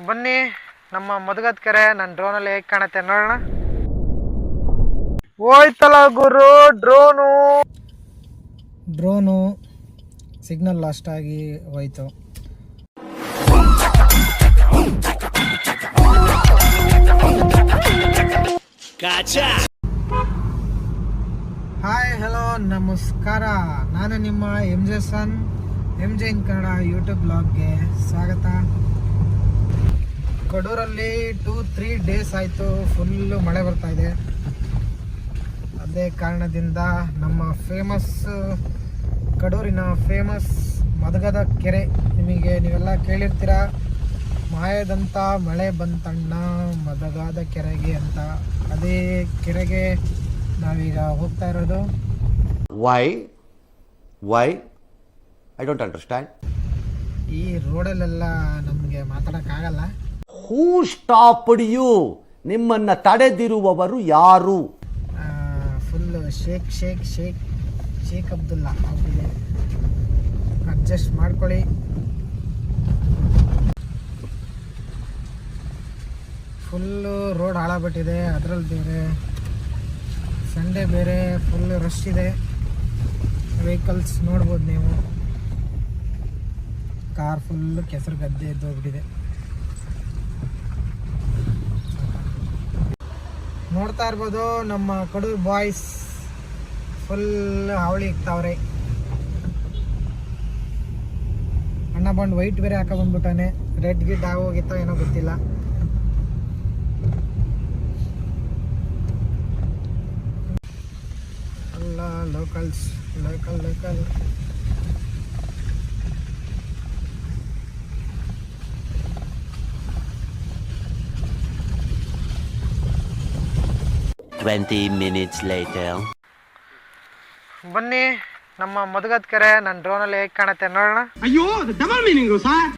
ಬನ್ನಿ ನಮ್ಮ ಮದಗದ ಕೆರೆ ನನ್ನ ಡ್ರೋನಲ್ಲಿ ಹೇಗೆ ಕಾಣುತ್ತೆ ನೋಡೋಣ. ಹೋಯ್ತಲ್ಲ ಗುರು ಡ್ರೋನು ಸಿಗ್ನಲ್ ಲಾಸ್ಟ್ ಆಗಿ ಹೋಯ್ತು. ಹಾಯ್ ಹಲೋ ನಮಸ್ಕಾರ, ನಾನು ನಿಮ್ಮ MJ ಸನ್ MJ ಇನ್ ಕನ್ನಡ ಯೂಟ್ಯೂಬ್ ಬ್ಲಾಗ್ಗೆ ಸ್ವಾಗತ. ಕಡೂರಲ್ಲಿ 2-3 ಡೇಸ್ ಆಯಿತು ಫುಲ್ಲು ಮಳೆ ಬರ್ತಾ ಇದೆ. ಅದೇ ಕಾರಣದಿಂದ ನಮ್ಮ ಕಡೂರಿನ ಫೇಮಸ್ ಮದಗದ ಕೆರೆ, ನೀವೆಲ್ಲ ಕೇಳಿರ್ತೀರ, ಮಾಯದಂಥ ಮಳೆ ಬಂತಣ್ಣ ಮದಗದ ಕೆರೆಗೆ ಅಂತ. ಅದೇ ಕೆರೆಗೆ ನಾವೀಗ ಹೋಗ್ತಾ ಇರೋದು. Why I don't understand. ಈ ರೋಡಲ್ಲೆಲ್ಲ ನಮಗೆ ಮಾತಾಡೋಕ್ಕಾಗಲ್ಲ. ಹೂ ಸ್ಟಾಪ್ಡ್ ಯು? ನಿಮ್ಮನ್ನ ತಡೆದಿರುವವರು ಯಾರು? ಫುಲ್ ಶೇಕ್ ಅಬ್ದುಲ್ಲಾ ಆಗ್ಬಿದೆ. ಅಡ್ಜಸ್ಟ್ ಮಾಡ್ಕೊಳ್ಳಿ. ಫುಲ್ಲು ರೋಡ್ ಹಾಳಾಗ್ಬಿಟ್ಟಿದೆ. ಅದರಲ್ಲಿ ಬೇರೆ ಸಂಡೇ ಬೇರೆ ಫುಲ್ ರಶ್ ಇದೆ. ವೆಹಿಕಲ್ಸ್ ನೋಡ್ಬೋದು ನೀವು. ಕಾರ್ ಫುಲ್ಲು ಕೆಸರು ಗದ್ದೆ ಎದ್ದೋಗ್ಬಿಟ್ಟಿದೆ. ನೋಡ್ತಾ ಇರ್ಬೋದು ನಮ್ಮ ಕಡೂರು ಬಾಯ್ಸ್ ಫುಲ್ ಹಾವಳಿ ಇಕ್ತಾವ್ರೆ. ಅಣ್ಣ ಬಂದು ವೈಟ್ ಬೇರೆ ಹಾಕ ಬಂದ್ಬಿಟ್ಟಾನೆ. ರೆಡ್ ಗಿಡ್ ಆಗೋಗಿತ್ತೋ ಏನೋ ಗೊತ್ತಿಲ್ಲ. ಎಲ್ಲ ಲೋಕಲ್ 20 minutes later. ಬನ್ನಿ ನಮ್ಮ ಮದಗದ ಕೆರೆ ನನ್ನ ಡ್ರೋನಲ್ಲಿ ಹೇಗೆ ಕಾಣುತ್ತೆ ನೋಡೋಣ. ಅಯ್ಯೋ ಡಬಲ್ ಮೀನಿಂಗು ಸರ್.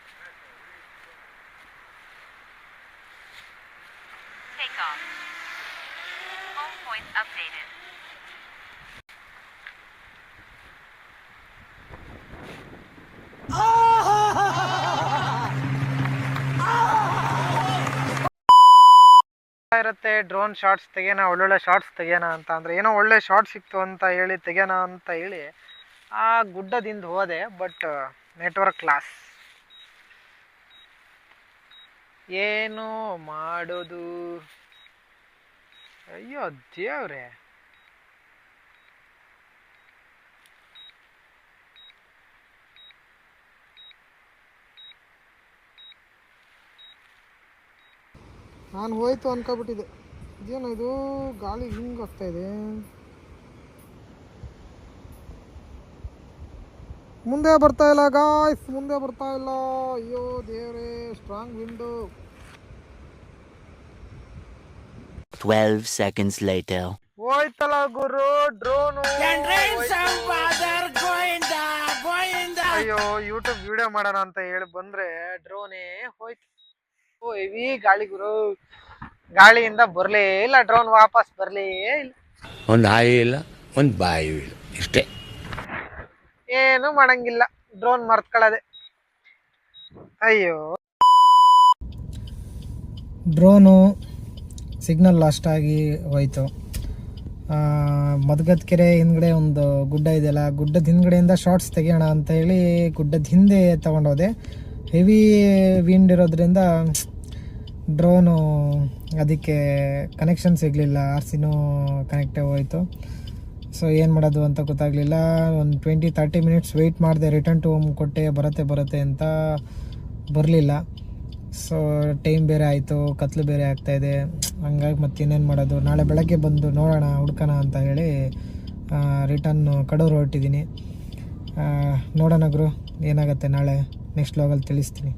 ಇರುತ್ತೆ ಡ್ರೋನ್ ಶಾರ್ಟ್ಸ್ ತೆಗೆಯೋಣ, ಒಳ್ಳೊಳ್ಳೆ ಶಾರ್ಟ್ಸ್ ತೆಗೆಯೋಣ ಅಂತ. ಅಂದರೆ ಏನೋ ಒಳ್ಳೆ ಶಾರ್ಟ್ ಸಿಕ್ತು ಅಂತ ಹೇಳಿ ತೆಗೆಯೋಣ ಅಂತ ಹೇಳಿ ಆ ಗುಡ್ಡದಿಂದ ಹೋದೆ. But network loss. ಏನು ಮಾಡೋದು? ಅಯ್ಯೋ ದೇವ್ರೆ. ನಾನು ಹೋಯ್ತು ಅನ್ಕೊಬಿಟ್ಟಿದ್ದೆ. ಇದೇನು ಇದು ಗಾಳಿ ಹಿಂಗೆ ಆಗ್ತಾ ಇದೆ. ಮುಂದೆ ಬರ್ತಾ ಇಲ್ಲ ಗಾಯ್ಸ್, ಮುಂದೆ ಬರ್ತಾ ಇಲ್ಲ. ಅಯ್ಯೋ ದೇವ್ರೆ, ಸ್ಟ್ರಾಂಗ್ ವಿಂಡು. 12 seconds later. ಹೋಯ್ತಲ್ಲ ಗುರು ಡ್ರೋನು. ಅಯ್ಯೋ ಯೂಟ್ಯೂಬ್ ವಿಡಿಯೋ ಮಾಡೋಣ ಅಂತ ಹೇಳಿ ಬಂದ್ರೆ ಡ್ರೋನೇ ಹೋಯ್ತು. ಹೆವಿ ಗಾಳಿ ಗುರು. ಗಾಳಿಯಿಂದ ಬರ್ಲೇ ಇಲ್ಲ ಡ್ರೋನ್, ವಾಪಸ್ ಬರ್ಲೇ ಇಲ್ಲ. ಒಂದು ಹಾಯಿ ಇಲ್ಲ, ಒಂದು ಬಾಯಿ ಇಲ್ಲ, ಇಷ್ಟೇ. ಏನು ಮಾಡಂಗಿಲ್ಲ, ಡ್ರೋನ್ ಮರ್ತ್ಕೊಳ್ಳೋದೆ. ಅಯ್ಯೋ, ಡ್ರೋನು ಸಿಗ್ನಲ್ ಲಾಸ್ಟ್ ಆಗಿ ಹೋಯ್ತು. ಮದಗದ ಕೆರೆ ಹಿಂದ್ಗಡೆ ಒಂದು ಗುಡ್ಡ ಇದೆಯಲ್ಲ, ಗುಡ್ಡದ ಹಿಂದ್ಗಡೆಯಿಂದ ಶಾರ್ಟ್ಸ್ ತೆಗೆಯೋಣ ಅಂತ ಹೇಳಿ ಗುಡ್ಡದ ಹಿಂದೆ ತಗೊಂಡೋದೆ. ಹೆವಿ ವಿಂಡ್ ಇರೋದ್ರಿಂದ ಡ್ರೋನು ಅದಕ್ಕೆ ಕನೆಕ್ಷನ್ ಸಿಗಲಿಲ್ಲ. RCನೂ ಕನೆಕ್ಟೇ ಹೋಯಿತು. ಸೊ ಏನು ಮಾಡೋದು ಅಂತ ಗೊತ್ತಾಗಲಿಲ್ಲ. ಒಂದು 20-30 ಮಿನಿಟ್ಸ್ ವೆಯ್ಟ್ ಮಾಡಿದೆ. ರಿಟರ್ನ್ ಟು ಹೋಮ್ ಕೊಟ್ಟೆ, ಬರುತ್ತೆ ಅಂತ ಬರಲಿಲ್ಲ. ಸೊ ಟೈಮ್ ಬೇರೆ ಆಯಿತು, ಕತ್ಲು ಬೇರೆ ಆಗ್ತಾಯಿದೆ. ಹಂಗಾಗಿ ಮತ್ತೆ ಇನ್ನೇನು ಮಾಡೋದು, ನಾಳೆ ಬೆಳಗ್ಗೆ ಬಂದು ನೋಡೋಣ, ಹುಡ್ಕೋಣ ಅಂತ ಹೇಳಿ ರಿಟರ್ನ್ ಕಡೂರು ಹೊರಟಿದ್ದೀನಿ. ನೋಡೋಣ ಗುರು, ಏನಾಗುತ್ತೆ ನಾಳೆ ನೆಕ್ಸ್ಟ್ ವ್ಲಾಗಲ್ಲಿ ತಿಳಿಸ್ತೀನಿ.